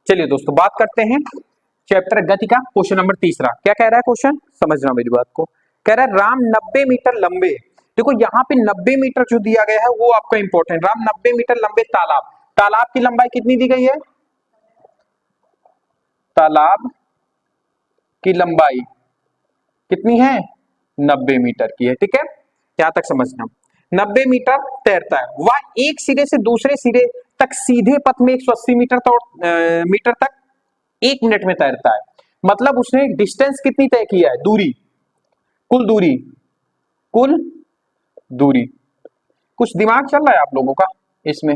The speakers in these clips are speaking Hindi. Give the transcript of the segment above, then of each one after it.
चलिए दोस्तों बात करते हैं चैप्टर गति का क्वेश्चन नंबर तीसरा। क्या कह रहा है क्वेश्चन, समझना मेरी बात को। कह रहा है राम 90 मीटर लंबे, देखो यहाँ पे 90 मीटर जो दिया गया है वो आपका इंपॉर्टेंट। राम 90 मीटर लंबे तालाब, तालाब की लंबाई कितनी दी गई है, तालाब की लंबाई कितनी है, 90 मीटर की है। ठीक है, यहां तक समझना। 90 मीटर तैरता है, वह एक सिरे से दूसरे सिरे तक सीधे पथ में 180 मीटर तक 1 मिनट में तैरता है। मतलब उसने डिस्टेंस कितनी तय किया है, दूरी, कुल दूरी, कुल दूरी। कुछ दिमाग चल रहा है आप लोगों का इसमें,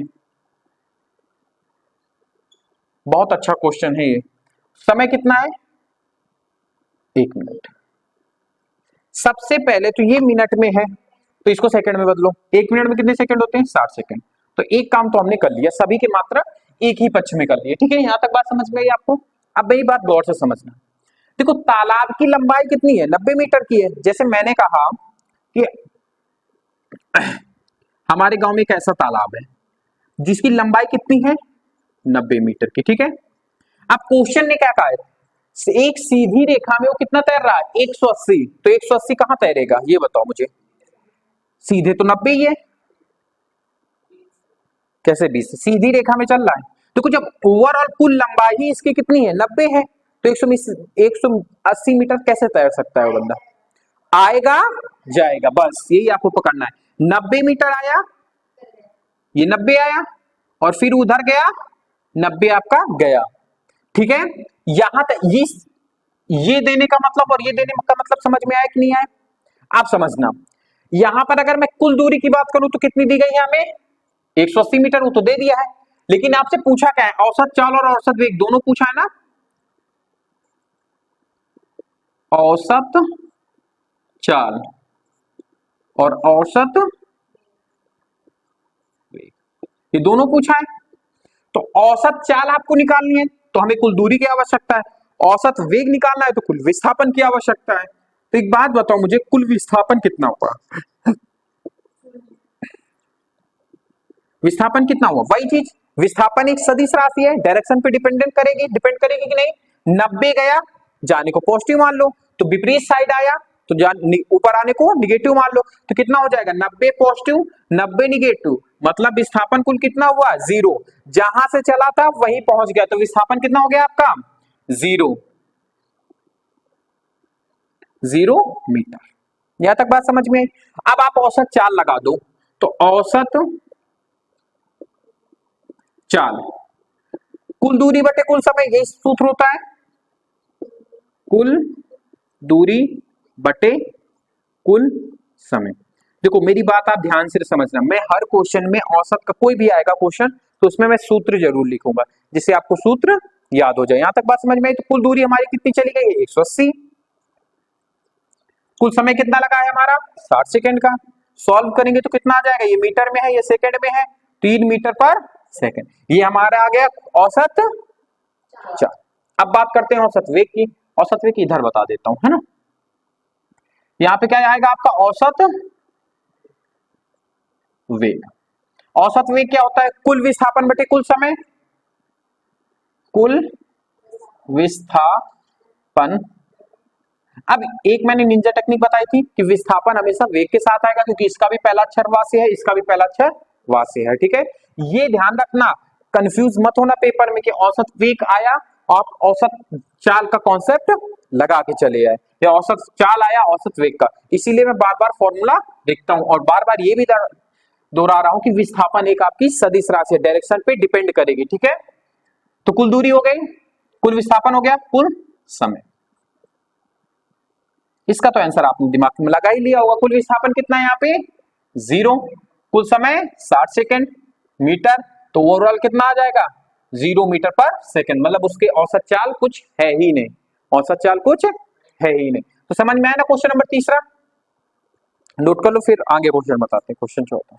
बहुत अच्छा क्वेश्चन है ये। समय कितना है, 1 मिनट। सबसे पहले तो ये मिनट में है तो इसको सेकंड में बदलो। 1 मिनट में कितने सेकंड होते हैं, 60 सेकंड। तो एक काम तो हमने कर लिया, सभी के मात्रा एक ही पक्ष में कर लिए। ठीक है, यहां तक बात समझ में आई आपको। अब मेरी बात गौर से समझना। देखो तालाब की लंबाई कितनी है, 90 मीटर की है। जैसे मैंने कहा कि हमारे गांव में एक ऐसा तालाब है जिसकी लंबाई कितनी है, 90 मीटर की। ठीक है, अब क्वेश्चन ने क्या कहा है, एक सीधी रेखा में वो कितना तैर रहा है, 180। तो 180 कहां तैरेगा ये बताओ मुझे, सीधे तो 90 ही है, कैसे 20 सीधी रेखा में चल रहा है। देखो जब ओवरऑल कुल लंबाई ही इसकी कितनी है, 90 है, तो 180 मीटर कैसे तैर सकता है वो बंदा, आएगा जाएगा, बस यही आपको पकड़ना है। 90 मीटर आया, ये 90 आया और फिर उधर गया, 90 आपका गया। ठीक है, यहां तक ये देने का मतलब और ये देने का मतलब समझ में आया कि नहीं आया, आप समझना। यहां पर अगर मैं कुल दूरी की बात करूं तो कितनी दी गई है हमें, 180 मीटर, वो तो दे दिया है। लेकिन आपसे पूछा क्या है, औसत चाल और औसत वेग दोनों पूछा है ना। औसत चाल और औसत वेग, ये दोनों पूछा है। तो औसत चाल आपको निकालनी है तो हमें कुल दूरी की आवश्यकता है, औसत वेग निकालना है तो कुल विस्थापन की आवश्यकता है। तो एक बात बताओ मुझे, कुल विस्थापन कितना हुआ, विस्थापन कितना हुआ, वही चीज। विस्थापन एक सदिश राशि है, डायरेक्शन पे डिपेंड करेगी कि नहीं। 90 गया, जाने को पॉजिटिव मान लो, तो विपरीत साइड आया तो ऊपर आने को निगेटिव मान लो। तो कितना हो जाएगा, 90 पॉजिटिव 90 निगेटिव, मतलब विस्थापन कुल कितना हुआ, 0। जहां से चला था वहीं पहुंच गया, तो विस्थापन कितना हो गया आपका, 0 मीटर। यहां तक बात समझ में आई। अब आप औसत चाल लगा दो, तो औसत चाल कुल दूरी बटे कुल समय, यही सूत्र होता है, कुल दूरी बटे कुल समय। देखो मेरी बात आप ध्यान से समझना, मैं हर क्वेश्चन में औसत का कोई भी आएगा क्वेश्चन तो उसमें मैं सूत्र जरूर लिखूंगा जिससे आपको सूत्र याद हो जाए। यहां तक बात समझ में आई। तो कुल दूरी हमारी कितनी चली गई है, 180। कुल समय कितना लगा है हमारा, 60 सेकंड का। सॉल्व करेंगे तो कितना आ जाएगा, ये मीटर में है, ये सेकंड में है, 3 मीटर पर सेकंड। ये हमारा आ गया औसत चाल। अब बात करते हैं औसत वेग की। औसत वेग इधर बता देता हूं, है ना। यहां पे क्या आएगा आपका, औसत वेग। औसत वेग क्या होता है, कुल विस्थापन बटे कुल समय, कुल विस्थापन। अब एक मैंने निंजा टेक्निक बताई थी कि विस्थापन हमेशा वेग के साथ आएगा, क्योंकि इसका भी पहला अक्षर वास्य है, इसका भी पहला अक्षर वास्य है। ठीक है, ये ध्यान रखना, कंफ्यूज मत होना पेपर में कि औसत वेग आया आप औसत चाल का कॉन्सेप्ट लगा के चले आए, या औसत चाल आया औसत वेग का। इसीलिए मैं बार बार फॉर्मूला लिखता हूं और बार बार ये भी दोहरा रहा हूं कि विस्थापन एक आपकी सदिश राशि है, डायरेक्शन पे डिपेंड करेगी। ठीक है, तो कुल दूरी हो गई, कुल विस्थापन हो गया, कुल समय। इसका तो आंसर आपने दिमाग में लगा ही लिया होगा। कुल विस्थापन कितना है यहाँ पे, 0। कुल समय 60 सेकंड मीटर, तो ओवरऑल कितना आ जाएगा, 0 मीटर पर सेकंड। मतलब उसके औसत चाल कुछ है ही नहीं, औसत चाल कुछ है ही नहीं। तो समझ में आया ना क्वेश्चन नंबर तीसरा। नोट कर लो, फिर आगे क्वेश्चन बताते हैं, क्वेश्चन चौथा।